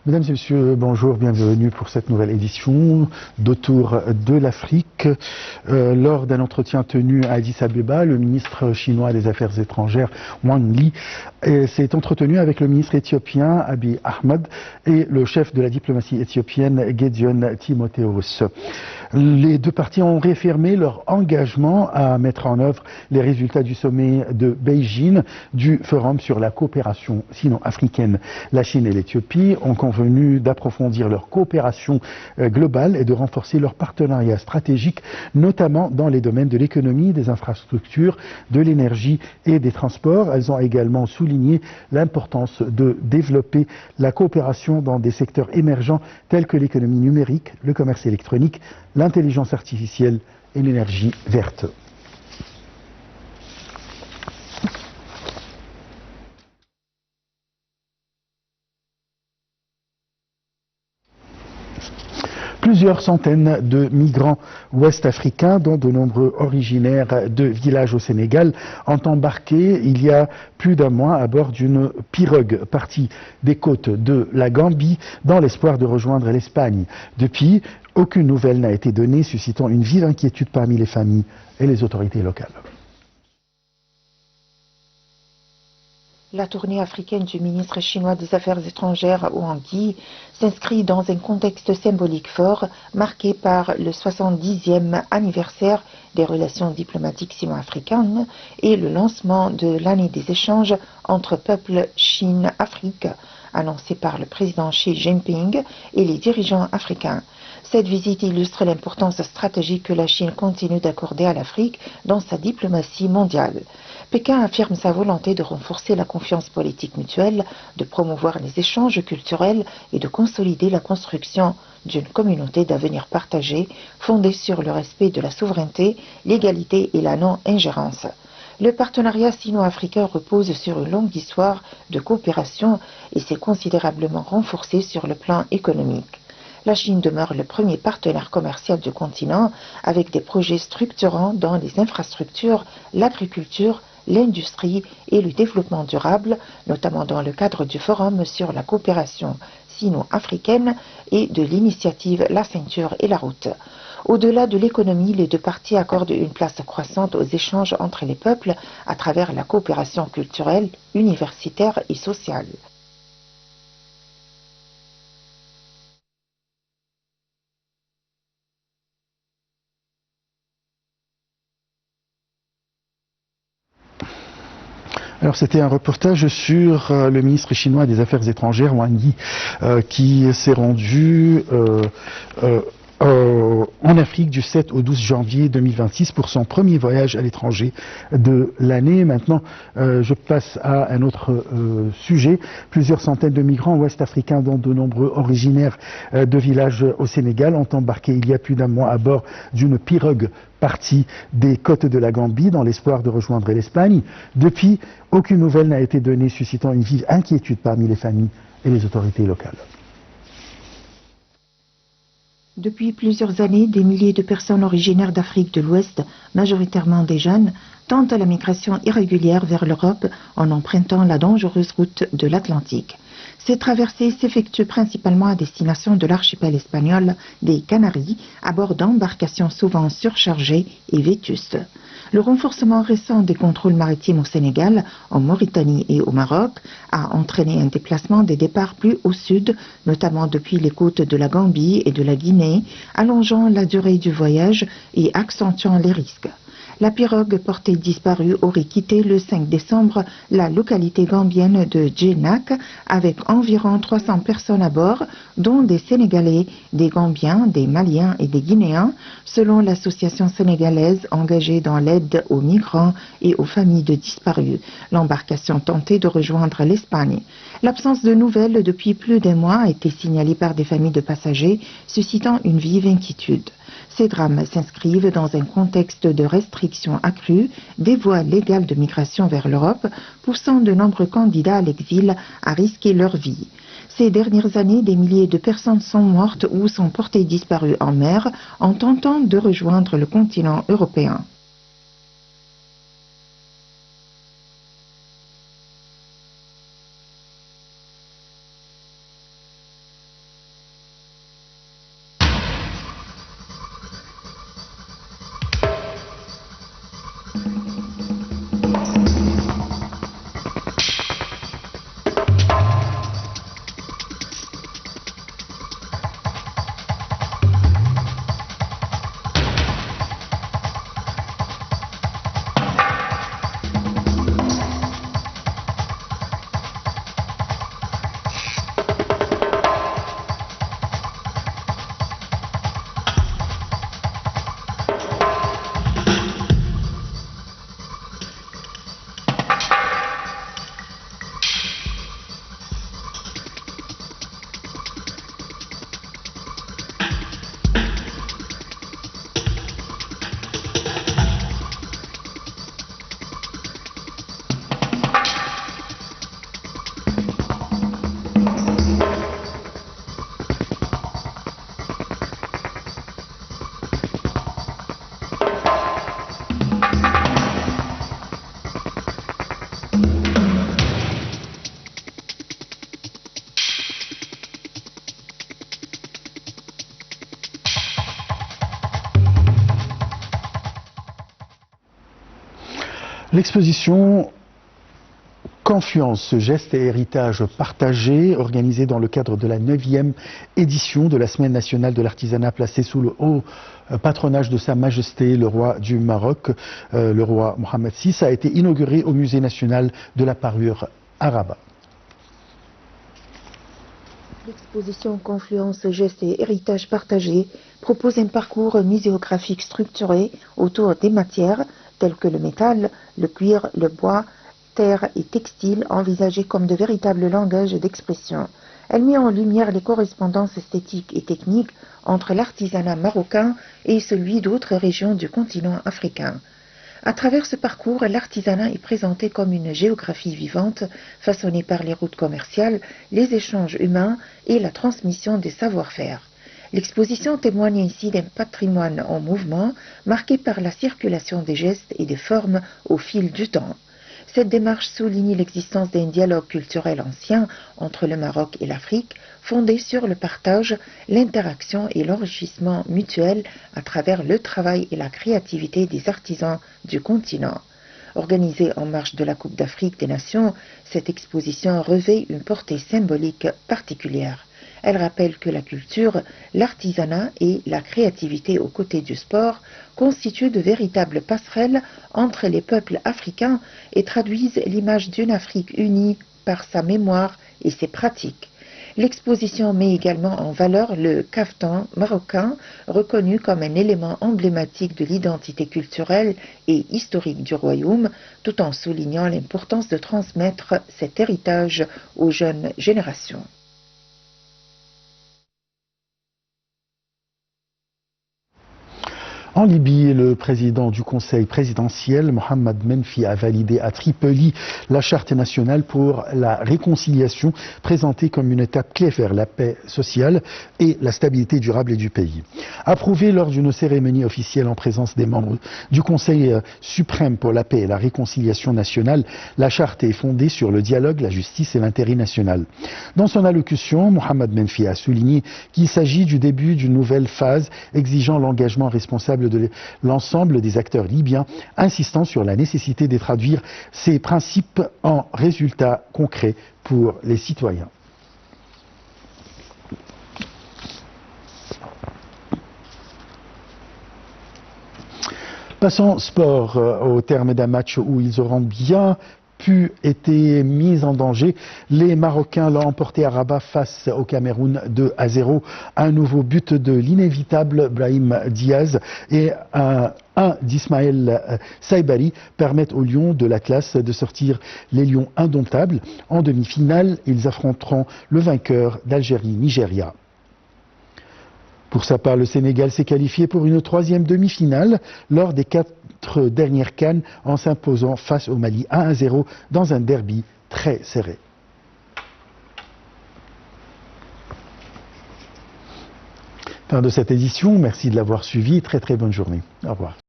Mesdames et messieurs, bonjour, bienvenue pour cette nouvelle édition d'Autour de l'Afrique. Lors d'un entretien tenu à Addis Abeba, le ministre chinois des Affaires étrangères, Wang Yi, s'est entretenu avec le ministre éthiopien, Abiy Ahmed, et le chef de la diplomatie éthiopienne, Gédéon Timotheos. Les deux parties ont réaffirmé leur engagement à mettre en œuvre les résultats du sommet de Beijing du Forum sur la coopération sino-africaine. La Chine et l'Éthiopie ont convenu d'approfondir leur coopération globale et de renforcer leur partenariat stratégique, notamment dans les domaines de l'économie, des infrastructures, de l'énergie et des transports. Elles ont également souligné l'importance de développer la coopération dans des secteurs émergents tels que l'économie numérique, le commerce électronique, l'intelligence artificielle et l'énergie verte. Plusieurs centaines de migrants ouest-africains, dont de nombreux originaires de villages au Sénégal, ont embarqué il y a plus d'un mois à bord d'une pirogue partie des côtes de la Gambie dans l'espoir de rejoindre l'Espagne. Depuis, aucune nouvelle n'a été donnée, suscitant une vive inquiétude parmi les familles et les autorités locales. La tournée africaine du ministre chinois des Affaires étrangères, Wang Yi, s'inscrit dans un contexte symbolique fort, marqué par le 70e anniversaire des relations diplomatiques sino-africaines et le lancement de l'année des échanges entre peuples Chine-Afrique, annoncé par le président Xi Jinping et les dirigeants africains. Cette visite illustre l'importance stratégique que la Chine continue d'accorder à l'Afrique dans sa diplomatie mondiale. Pékin affirme sa volonté de renforcer la confiance politique mutuelle, de promouvoir les échanges culturels et de consolider la construction d'une communauté d'avenir partagée fondée sur le respect de la souveraineté, l'égalité et la non-ingérence. Le partenariat sino-africain repose sur une longue histoire de coopération et s'est considérablement renforcé sur le plan économique. La Chine demeure le premier partenaire commercial du continent avec des projets structurants dans les infrastructures, l'agriculture, l'industrie et le développement durable, notamment dans le cadre du Forum sur la coopération sino-africaine et de l'initiative La Ceinture et la Route. Au-delà de l'économie, les deux parties accordent une place croissante aux échanges entre les peuples à travers la coopération culturelle, universitaire et sociale. Alors c'était un reportage sur le ministre chinois des Affaires étrangères, Wang Yi, qui s'est rendu en Afrique du 7 au 12 janvier 2026 pour son premier voyage à l'étranger de l'année. Maintenant, je passe à un autre sujet. Plusieurs centaines de migrants ouest-africains, dont de nombreux originaires de villages au Sénégal, ont embarqué il y a plus d'un mois à bord d'une pirogue partie des côtes de la Gambie dans l'espoir de rejoindre l'Espagne. Depuis, aucune nouvelle n'a été donnée, suscitant une vive inquiétude parmi les familles et les autorités locales. Depuis plusieurs années, des milliers de personnes originaires d'Afrique de l'Ouest, majoritairement des jeunes, tentent la migration irrégulière vers l'Europe en empruntant la dangereuse route de l'Atlantique. Ces traversées s'effectuent principalement à destination de l'archipel espagnol des Canaries, à bord d'embarcations souvent surchargées et vétustes. Le renforcement récent des contrôles maritimes au Sénégal, en Mauritanie et au Maroc a entraîné un déplacement des départs plus au sud, notamment depuis les côtes de la Gambie et de la Guinée, allongeant la durée du voyage et accentuant les risques. La pirogue portée disparue aurait quitté le 5 décembre la localité gambienne de Djenak avec environ 300 personnes à bord, dont des Sénégalais, des Gambiens, des Maliens et des Guinéens, selon l'association sénégalaise engagée dans l'aide aux migrants et aux familles de disparus. L'embarcation tentait de rejoindre l'Espagne. L'absence de nouvelles depuis plus d'un mois a été signalée par des familles de passagers, suscitant une vive inquiétude. Ces drames s'inscrivent dans un contexte de restrictions accrues des voies légales de migration vers l'Europe, poussant de nombreux candidats à l'exil à risquer leur vie. Ces dernières années, des milliers de personnes sont mortes ou sont portées disparues en mer en tentant de rejoindre le continent européen. L'exposition Confluence, gestes et héritage partagé, organisée dans le cadre de la 9e édition de la Semaine nationale de l'artisanat placée sous le haut patronage de Sa Majesté le roi du Maroc, le roi Mohamed VI, a été inaugurée au Musée national de la parure à Rabat. L'exposition Confluence, gestes et héritage partagé propose un parcours muséographique structuré autour des matières telles que le métal, le cuir, le bois, terre et textile envisagés comme de véritables langages d'expression. Elle met en lumière les correspondances esthétiques et techniques entre l'artisanat marocain et celui d'autres régions du continent africain. À travers ce parcours, l'artisanat est présenté comme une géographie vivante, façonnée par les routes commerciales, les échanges humains et la transmission des savoir-faire. L'exposition témoigne ici d'un patrimoine en mouvement, marqué par la circulation des gestes et des formes au fil du temps. Cette démarche souligne l'existence d'un dialogue culturel ancien entre le Maroc et l'Afrique, fondé sur le partage, l'interaction et l'enrichissement mutuel à travers le travail et la créativité des artisans du continent. Organisée en marge de la Coupe d'Afrique des Nations, cette exposition revêt une portée symbolique particulière. Elle rappelle que la culture, l'artisanat et la créativité aux côtés du sport constituent de véritables passerelles entre les peuples africains et traduisent l'image d'une Afrique unie par sa mémoire et ses pratiques. L'exposition met également en valeur le caftan marocain, reconnu comme un élément emblématique de l'identité culturelle et historique du royaume, tout en soulignant l'importance de transmettre cet héritage aux jeunes générations. En Libye, le président du Conseil présidentiel, Mohamed Menfi, a validé à Tripoli la charte nationale pour la réconciliation, présentée comme une étape clé vers la paix sociale et la stabilité durable du pays. Approuvée lors d'une cérémonie officielle en présence des membres du Conseil suprême pour la paix et la réconciliation nationale, la charte est fondée sur le dialogue, la justice et l'intérêt national. Dans son allocution, Mohamed Menfi a souligné qu'il s'agit du début d'une nouvelle phase exigeant l'engagement responsable de l'ensemble des acteurs libyens, insistant sur la nécessité de traduire ces principes en résultats concrets pour les citoyens. Passons sport, au terme d'un match où ils auront bien été mis en danger. Les Marocains l'ont emporté à Rabat face au Cameroun 2-0. Un nouveau but de l'inévitable Brahim Diaz et un d'Ismaël Saibari permettent aux Lions de l'Atlas de sortir les Lions indomptables. En demi-finale, ils affronteront le vainqueur d'Algérie-Nigeria. Pour sa part, le Sénégal s'est qualifié pour une troisième demi-finale lors des 4 dernières CAN en s'imposant face au Mali 1-0 dans un derby très serré. Fin de cette édition, merci de l'avoir suivi, très bonne journée. Au revoir.